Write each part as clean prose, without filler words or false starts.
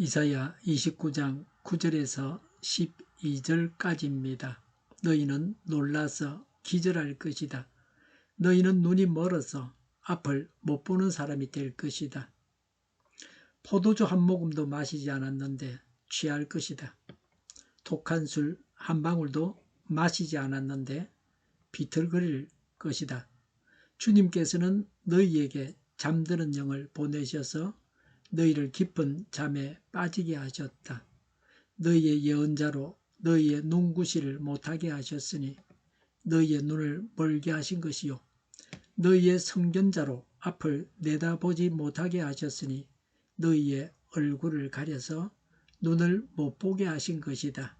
이사야 29장 9절에서 12절까지입니다. 너희는 놀라서 기절할 것이다. 너희는 눈이 멀어서 앞을 못 보는 사람이 될 것이다. 포도주 한 모금도 마시지 않았는데 취할 것이다. 독한 술 한 방울도 마시지 않았는데 비틀거릴 것이다. 주님께서는 너희에게 잠드는 영을 보내셔서 너희를 깊은 잠에 빠지게 하셨다. 너희의 예언자로 너희의 눈구시를 못하게 하셨으니 너희의 눈을 멀게 하신 것이요 너희의 선견자로 앞을 내다보지 못하게 하셨으니 너희의 얼굴을 가려서 눈을 못 보게 하신 것이다.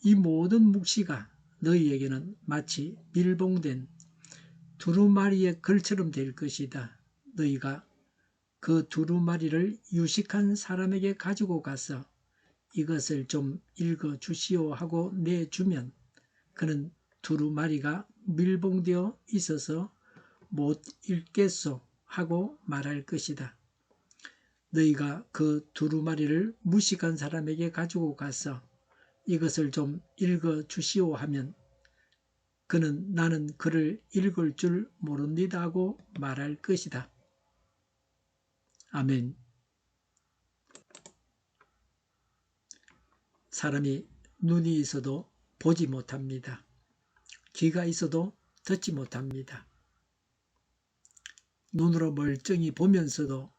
이 모든 묵시가 너희에게는 마치 밀봉된 두루마리의 글처럼 될 것이다. 너희가 그 두루마리를 유식한 사람에게 가지고 가서 이것을 좀 읽어주시오 하고 내주면 그는 두루마리가 밀봉되어 있어서 못 읽겠소 하고 말할 것이다. 너희가 그 두루마리를 무식한 사람에게 가지고 가서 이것을 좀 읽어주시오 하면 그는 나는 글을 읽을 줄 모릅니다 하고 말할 것이다. 아멘. 사람이 눈이 있어도 보지 못합니다. 귀가 있어도 듣지 못합니다. 눈으로 멀쩡히 보면서도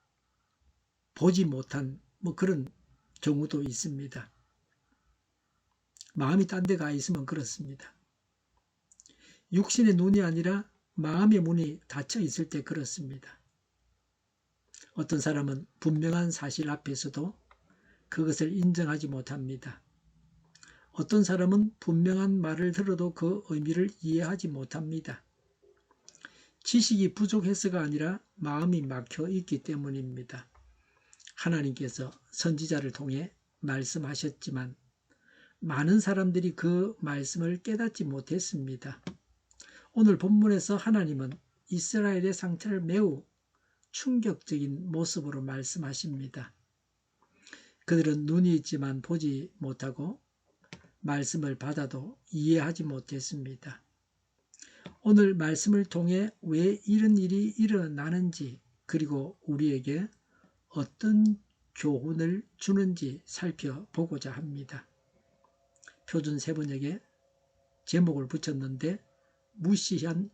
보지 못한 그런 경우도 있습니다. 마음이 딴 데 가 있으면 그렇습니다. 육신의 눈이 아니라 마음의 문이 닫혀 있을 때 그렇습니다. 어떤 사람은 분명한 사실 앞에서도 그것을 인정하지 못합니다. 어떤 사람은 분명한 말을 들어도 그 의미를 이해하지 못합니다. 지식이 부족해서가 아니라 마음이 막혀 있기 때문입니다. 하나님께서 선지자를 통해 말씀하셨지만 많은 사람들이 그 말씀을 깨닫지 못했습니다. 오늘 본문에서 하나님은 이스라엘의 상태를 매우 충격적인 모습으로 말씀하십니다. 그들은 눈이 있지만 보지 못하고 말씀을 받아도 이해하지 못했습니다. 오늘 말씀을 통해 왜 이런 일이 일어나는지 그리고 우리에게 어떤 교훈을 주는지 살펴보고자 합니다. 표준 세번역에 제목을 붙였는데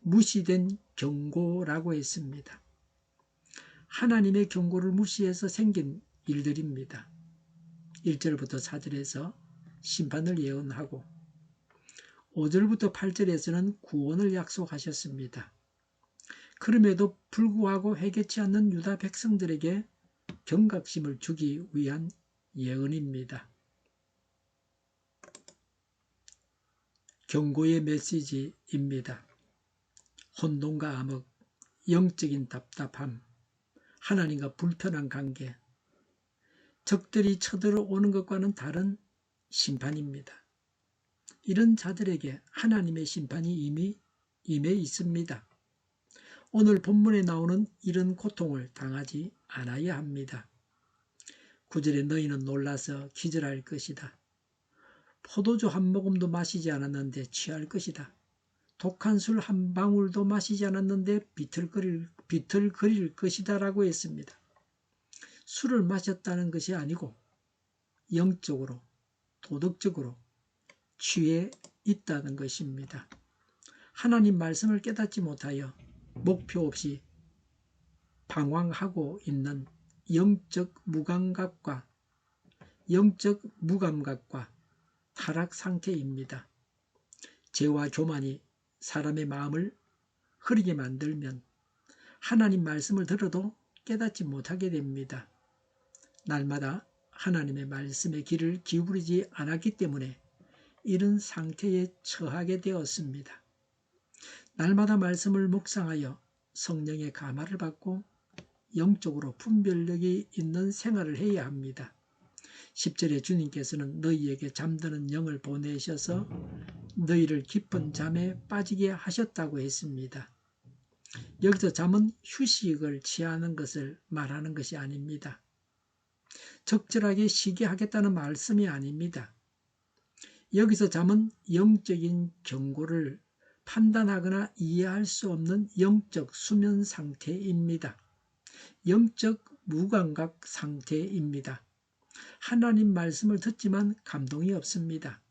무시된 경고라고 했습니다. 하나님의 경고를 무시해서 생긴 일들입니다. 1절부터 4절에서 심판을 예언하고 5절부터 8절에서는 구원을 약속하셨습니다. 그럼에도 불구하고 회개치 않는 유다 백성들에게 경각심을 주기 위한 예언입니다. 경고의 메시지입니다. 혼돈과 암흑, 영적인 답답함, 하나님과 불편한 관계, 적들이 쳐들어오는 것과는 다른 심판입니다. 이런 자들에게 하나님의 심판이 이미 임해 있습니다. 오늘 본문에 나오는 이런 고통을 당하지 않아야 합니다. 9절에 너희는 놀라서 기절할 것이다. 포도주 한 모금도 마시지 않았는데 취할 것이다. 독한 술 한 방울도 마시지 않았는데 비틀거릴 것이다 라고 했습니다. 술을 마셨다는 것이 아니고 영적으로 도덕적으로 취해 있다는 것입니다. 하나님 말씀을 깨닫지 못하여 목표 없이 방황하고 있는 영적 무감각과 타락 상태입니다. 죄와 교만이 사람의 마음을 흐리게 만들면 하나님 말씀을 들어도 깨닫지 못하게 됩니다. 날마다 하나님의 말씀의 귀를 기울이지 않았기 때문에 이런 상태에 처하게 되었습니다. 날마다 말씀을 묵상하여 성령의 감화를 받고 영적으로 분별력이 있는 생활을 해야 합니다. 10절에 주님께서는 너희에게 잠드는 영을 보내셔서 너희를 깊은 잠에 빠지게 하셨다고 했습니다. 여기서 잠은 휴식을 취하는 것을 말하는 것이 아닙니다. 적절하게 쉬게 하겠다는 말씀이 아닙니다. 여기서 잠은 영적인 경고를 판단하거나 이해할 수 없는 영적 수면 상태입니다. 영적 무감각 상태입니다. 하나님 말씀을 듣지만 감동이 없습니다.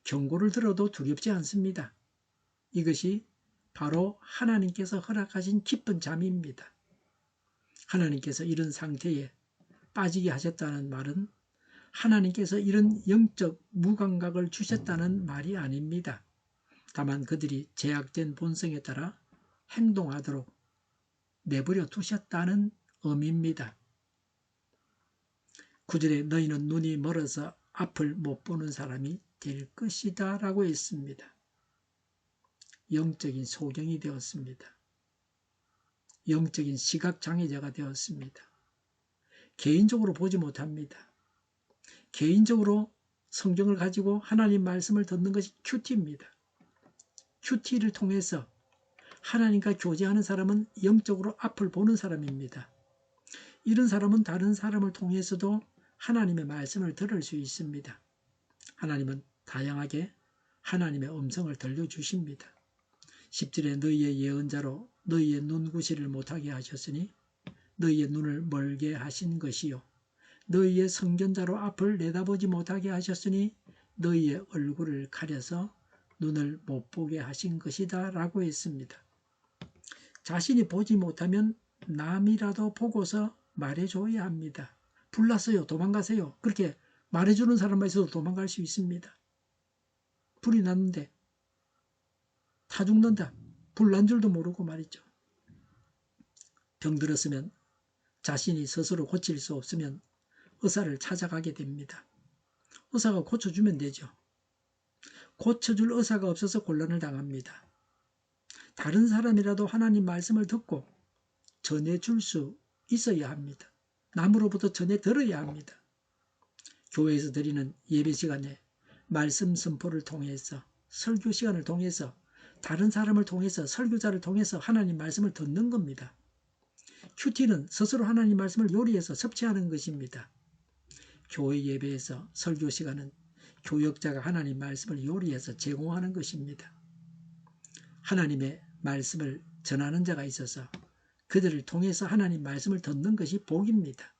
경고를 들어도 두렵지 않습니다. 이것이 바로 하나님께서 허락하신 깊은 잠입니다. 하나님께서 이런 상태에 빠지게 하셨다는 말은 하나님께서 이런 영적 무감각을 주셨다는 말이 아닙니다. 다만 그들이 제약된 본성에 따라 행동하도록 내버려 두셨다는 의미입니다. 9절에 너희는 눈이 멀어서 앞을 못 보는 사람이 될 것이다 라고 했습니다. 영적인 소경이 되었습니다. 영적인 시각장애자가 되었습니다. 개인적으로 보지 못합니다. 개인적으로 성경을 가지고 하나님 말씀을 듣는 것이 큐티입니다. 큐티를 통해서 하나님과 교제하는 사람은 영적으로 앞을 보는 사람입니다. 이런 사람은 다른 사람을 통해서도 하나님의 말씀을 들을 수 있습니다. 하나님은 다양하게 하나님의 음성을 들려주십니다. 10절에 너희의 예언자로 너희의 눈구시를 못하게 하셨으니 너희의 눈을 멀게 하신 것이요 너희의 선견자로 앞을 내다보지 못하게 하셨으니 너희의 얼굴을 가려서 눈을 못 보게 하신 것이다 라고 했습니다. 자신이 보지 못하면 남이라도 보고서 말해줘야 합니다. 불났어요. 도망가세요. 그렇게 말해주는 사람만 있어도 도망갈 수 있습니다. 불이 났는데 타 죽는다. 불 난 줄도 모르고 말이죠. 병들었으면 자신이 스스로 고칠 수 없으면 의사를 찾아가게 됩니다. 의사가 고쳐주면 되죠. 고쳐줄 의사가 없어서 곤란을 당합니다. 다른 사람이라도 하나님 말씀을 듣고 전해줄 수 있어야 합니다. 남으로부터 전해 들어야 합니다. 교회에서 드리는 예배 시간에 말씀 선포를 통해서 설교 시간을 통해서 다른 사람을 통해서 설교자를 통해서 하나님 말씀을 듣는 겁니다. 큐티는 스스로 하나님 말씀을 요리해서 섭취하는 것입니다. 교회 예배에서 설교 시간은 교역자가 하나님 말씀을 요리해서 제공하는 것입니다. 하나님의 말씀을 전하는 자가 있어서 그들을 통해서 하나님 말씀을 듣는 것이 복입니다.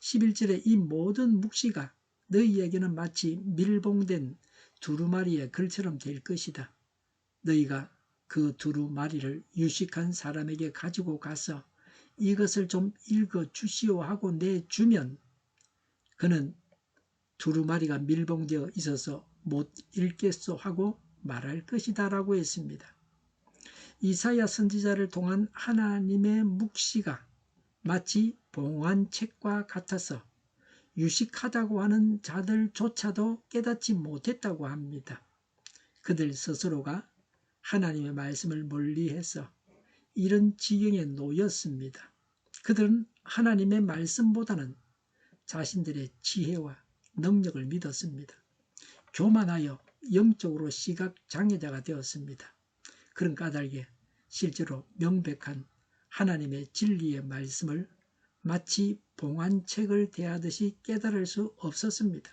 11절에 이 모든 묵시가 너희에게는 마치 밀봉된 두루마리의 글처럼 될 것이다. 너희가 그 두루마리를 유식한 사람에게 가지고 가서 이것을 좀 읽어 주시오 하고 내주면 그는 두루마리가 밀봉되어 있어서 못 읽겠소 하고 말할 것이다 라고 했습니다. 이사야 선지자를 통한 하나님의 묵시가 마치 봉안책과 같아서 유식하다고 하는 자들조차도 깨닫지 못했다고 합니다. 그들 스스로가 하나님의 말씀을 멀리해서 이런 지경에 놓였습니다. 그들은 하나님의 말씀보다는 자신들의 지혜와 능력을 믿었습니다. 교만하여 영적으로 시각장애자가 되었습니다. 그런 까닭에 실제로 명백한 하나님의 진리의 말씀을 마치 봉안책을 대하듯이 깨달을 수 없었습니다.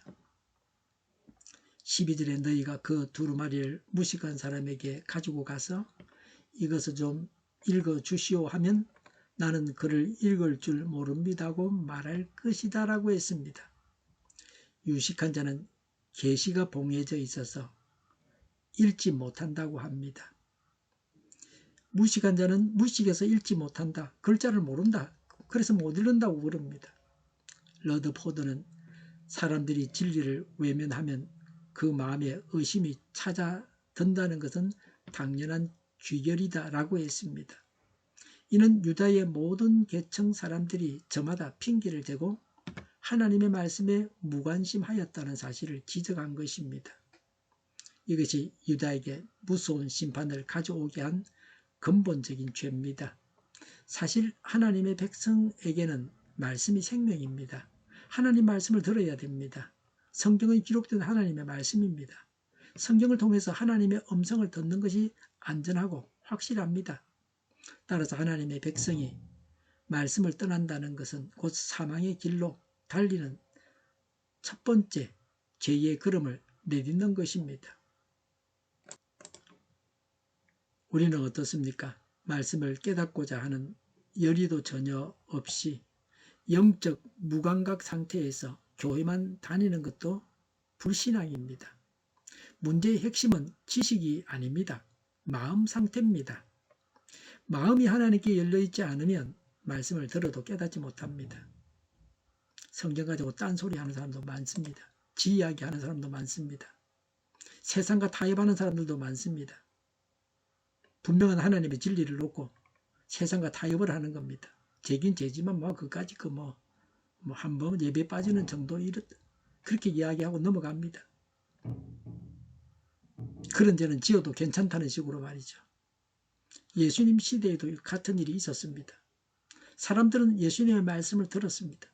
12절에 너희가 그 두루마리를 무식한 사람에게 가지고 가서 이것을 좀 읽어주시오 하면 나는 그를 읽을 줄 모릅니다고 말할 것이다 라고 했습니다. 유식한 자는 계시가 봉해져 있어서 읽지 못한다고 합니다. 무식한 자는 무식해서 읽지 못한다. 글자를 모른다. 그래서 못 읽는다고 그럽니다. 러드포드는 사람들이 진리를 외면하면 그 마음에 의심이 찾아든다는 것은 당연한 귀결이다 라고 했습니다. 이는 유다의 모든 계층 사람들이 저마다 핑계를 대고 하나님의 말씀에 무관심하였다는 사실을 지적한 것입니다. 이것이 유다에게 무서운 심판을 가져오게 한 근본적인 죄입니다. 사실 하나님의 백성에게는 말씀이 생명입니다. 하나님 말씀을 들어야 됩니다. 성경은 기록된 하나님의 말씀입니다. 성경을 통해서 하나님의 음성을 듣는 것이 안전하고 확실합니다. 따라서 하나님의 백성이 말씀을 떠난다는 것은 곧 사망의 길로 달리는 첫 번째 죄의 걸음을 내딛는 것입니다. 우리는 어떻습니까? 말씀을 깨닫고자 하는 열의도 전혀 없이 영적 무감각 상태에서 교회만 다니는 것도 불신앙입니다. 문제의 핵심은 지식이 아닙니다. 마음 상태입니다. 마음이 하나님께 열려있지 않으면 말씀을 들어도 깨닫지 못합니다. 성경 가지고 딴소리 하는 사람도 많습니다. 지 이야기 하는 사람도 많습니다. 세상과 타협하는 사람들도 많습니다. 분명한 하나님의 진리를 놓고 세상과 타협을 하는 겁니다. 죄긴 죄지만 그까지 한번 예배 빠지는 정도 그렇게 이야기하고 넘어갑니다. 그런 죄는 지어도 괜찮다는 식으로 말이죠. 예수님 시대에도 같은 일이 있었습니다. 사람들은 예수님의 말씀을 들었습니다.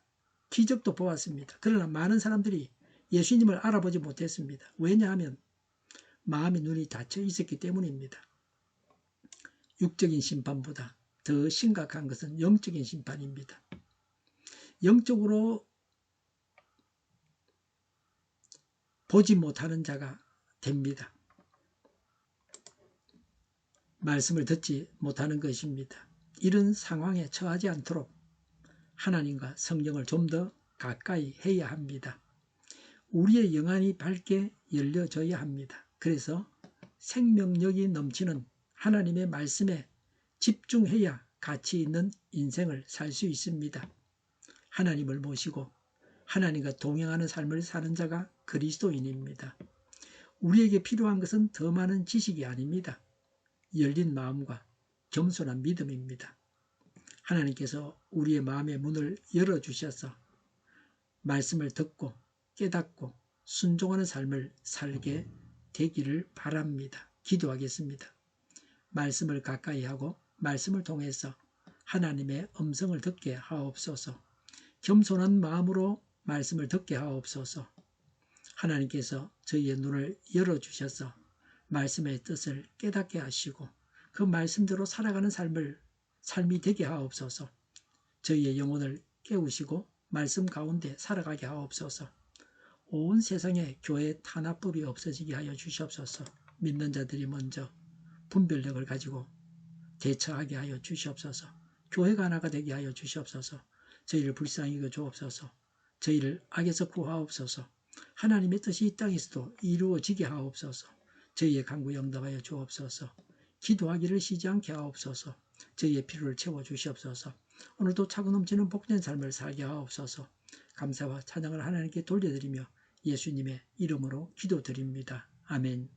기적도 보았습니다. 그러나 많은 사람들이 예수님을 알아보지 못했습니다. 왜냐하면 마음의 눈이 닫혀 있었기 때문입니다. 육적인 심판보다 더 심각한 것은 영적인 심판입니다. 영적으로 보지 못하는 자가 됩니다. 말씀을 듣지 못하는 것입니다. 이런 상황에 처하지 않도록 하나님과 성령을 좀 더 가까이 해야 합니다. 우리의 영안이 밝게 열려져야 합니다. 그래서 생명력이 넘치는 하나님의 말씀에 집중해야 가치 있는 인생을 살 수 있습니다. 하나님을 모시고 하나님과 동행하는 삶을 사는 자가 그리스도인입니다. 우리에게 필요한 것은 더 많은 지식이 아닙니다. 열린 마음과 겸손한 믿음입니다. 하나님께서 우리의 마음의 문을 열어주셔서 말씀을 듣고 깨닫고 순종하는 삶을 살게 되기를 바랍니다. 기도하겠습니다. 말씀을 가까이 하고 말씀을 통해서 하나님의 음성을 듣게 하옵소서. 겸손한 마음으로 말씀을 듣게 하옵소서. 하나님께서 저희의 눈을 열어주셔서 말씀의 뜻을 깨닫게 하시고 그 말씀대로 살아가는 삶이 되게 하옵소서. 저희의 영혼을 깨우시고 말씀 가운데 살아가게 하옵소서. 온 세상에 교회 탄압법이 없어지게 하여 주시옵소서. 믿는 자들이 먼저 분별력을 가지고 대처하게 하여 주시옵소서. 교회가 하나가 되게 하여 주시옵소서. 저희를 불쌍히 여겨 주옵소서. 저희를 악에서 구하옵소서. 하나님의 뜻이 이 땅에서도 이루어지게 하옵소서. 저희의 간구 영답하여 주옵소서. 기도하기를 쉬지 않게 하옵소서. 저희의 필요를 채워주시옵소서. 오늘도 차고 넘치는 복된 삶을 살게 하옵소서. 감사와 찬양을 하나님께 돌려드리며 예수님의 이름으로 기도드립니다. 아멘.